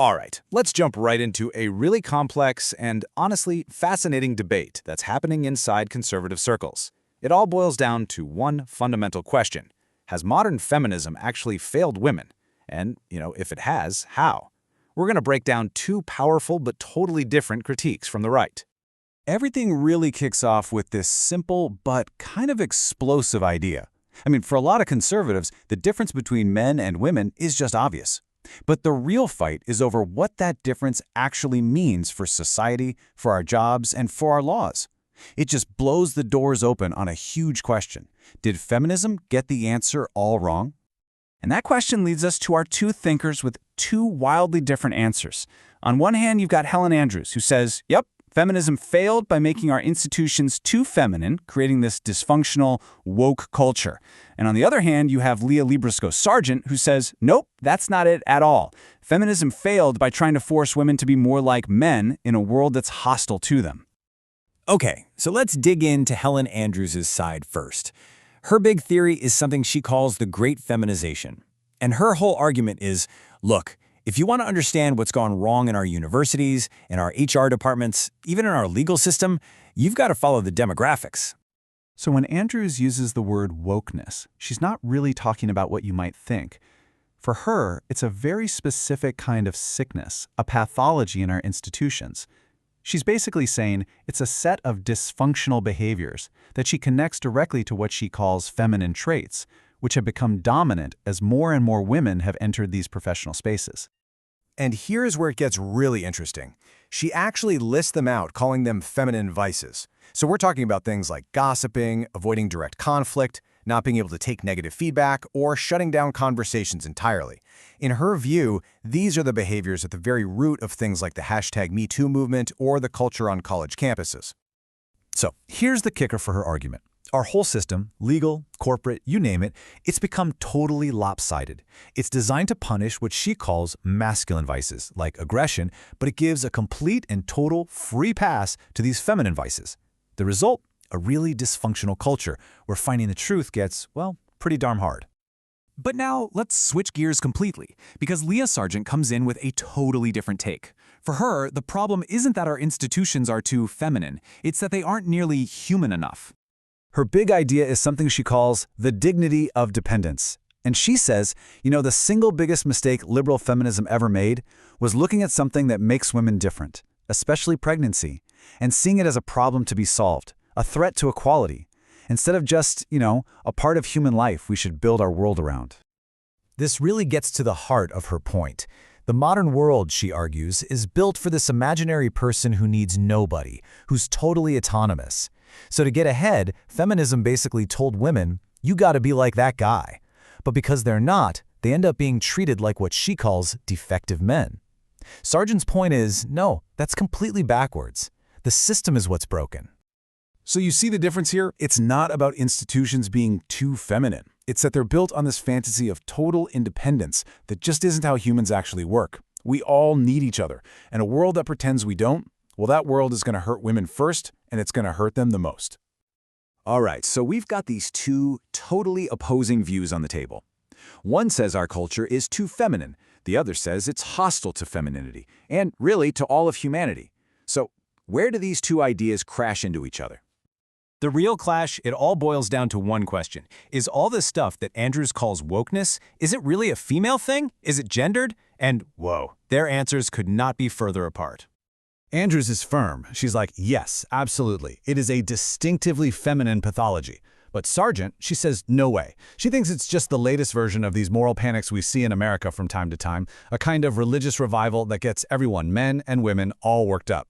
All right, let's jump right into a really complex and honestly fascinating debate that's happening inside conservative circles. It all boils down to one fundamental question. Has modern feminism actually failed women? And, if it has, how? We're going to break down two powerful but totally different critiques from the right. Everything really kicks off with this simple but kind of explosive idea. For a lot of conservatives, the difference between men and women is just obvious. But the real fight is over what that difference actually means for society, for our jobs, and for our laws. It just blows the doors open on a huge question. Did feminism get the answer all wrong? And that question leads us to our two thinkers with two wildly different answers. On one hand, you've got Helen Andrews, who says, yep, feminism failed by making our institutions too feminine, creating this dysfunctional, woke culture. And on the other hand, you have Leah Librasco-Sargent, who says, nope, that's not it at all. Feminism failed by trying to force women to be more like men in a world that's hostile to them. Okay, so let's dig into Helen Andrews' side first. Her big theory is something she calls the Great Feminization. And her whole argument is, look, if you want to understand what's gone wrong in our universities, in our HR departments, even in our legal system, you've got to follow the demographics. So when Andrews uses the word wokeness, she's not really talking about what you might think. For her, it's a very specific kind of sickness, a pathology in our institutions. She's basically saying it's a set of dysfunctional behaviors that she connects directly to what she calls feminine traits, which have become dominant as more and more women have entered these professional spaces. And here's where it gets really interesting. She actually lists them out, calling them feminine vices. So we're talking about things like gossiping, avoiding direct conflict, not being able to take negative feedback, or shutting down conversations entirely. In her view, these are the behaviors at the very root of things like the #MeToo movement or the culture on college campuses. So here's the kicker for her argument. Our whole system, legal, corporate, you name it, it's become totally lopsided. It's designed to punish what she calls masculine vices, like aggression, but it gives a complete and total free pass to these feminine vices. The result? A really dysfunctional culture where finding the truth gets, well, pretty darn hard. But now let's switch gears completely, because Leah Sargent comes in with a totally different take. For her, the problem isn't that our institutions are too feminine, it's that they aren't nearly human enough. Her big idea is something she calls the dignity of dependence. And she says, the single biggest mistake liberal feminism ever made was looking at something that makes women different, especially pregnancy, and seeing it as a problem to be solved, a threat to equality. Instead of just, a part of human life we should build our world around. This really gets to the heart of her point. The modern world, she argues, is built for this imaginary person who needs nobody, who's totally autonomous. So to get ahead, feminism basically told women, you gotta be like that guy. But because they're not, they end up being treated like what she calls defective men. Sargent's point is, no, that's completely backwards. The system is what's broken. So you see the difference here? It's not about institutions being too feminine. It's that they're built on this fantasy of total independence that just isn't how humans actually work. We all need each other, and a world that pretends we don't, well, that world is going to hurt women first, and it's going to hurt them the most. All right, so we've got these two totally opposing views on the table. One says our culture is too feminine. The other says it's hostile to femininity, and really to all of humanity. So where do these two ideas crash into each other? The real clash, it all boils down to one question. Is all this stuff that Andrews calls wokeness, is it really a female thing? Is it gendered? And whoa, their answers could not be further apart. Andrews is firm. She's like, yes, absolutely. It is a distinctively feminine pathology. But Sargent, she says, no way. She thinks it's just the latest version of these moral panics we see in America from time to time, a kind of religious revival that gets everyone, men and women, all worked up.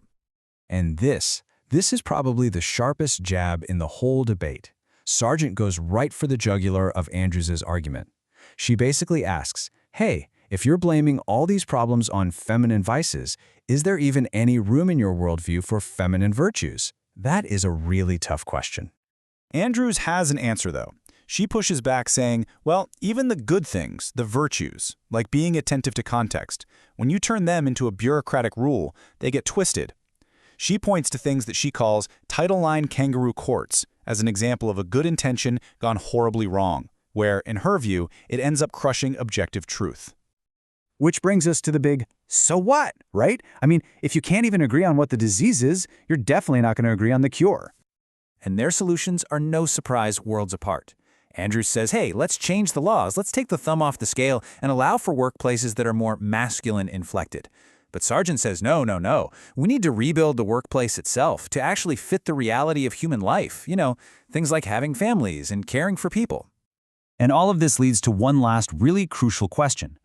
And this is probably the sharpest jab in the whole debate. Sargent goes right for the jugular of Andrews's argument. She basically asks, hey, if you're blaming all these problems on feminine vices, is there even any room in your worldview for feminine virtues? That is a really tough question. Andrews has an answer, though. She pushes back saying, well, even the good things, the virtues, like being attentive to context, when you turn them into a bureaucratic rule, they get twisted. She points to things that she calls Title IX kangaroo courts as an example of a good intention gone horribly wrong, where, in her view, it ends up crushing objective truth. Which brings us to the big So what, right? I mean, if you can't even agree on what the disease is, you're definitely not going to agree on the cure. And their solutions are no surprise worlds apart. Andrews says, hey, let's change the laws. Let's take the thumb off the scale and allow for workplaces that are more masculine-inflected. But Sargent says, no, no, no. We need to rebuild the workplace itself to actually fit the reality of human life. Things like having families and caring for people. And all of this leads to one last really crucial question.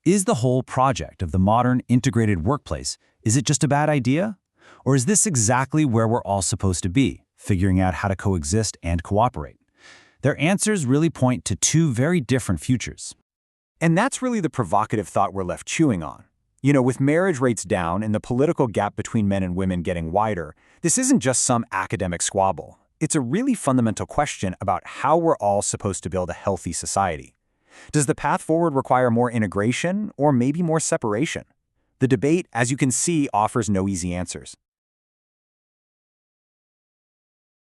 Is the whole project of the modern integrated workplace, is it just a bad idea? Or is this exactly where we're all supposed to be, figuring out how to coexist and cooperate? Their answers really point to two very different futures. And that's really the provocative thought we're left chewing on. With marriage rates down and the political gap between men and women getting wider, this isn't just some academic squabble. It's a really fundamental question about how we're all supposed to build a healthy society. Does the path forward require more integration or maybe more separation? The debate, as you can see, offers no easy answers.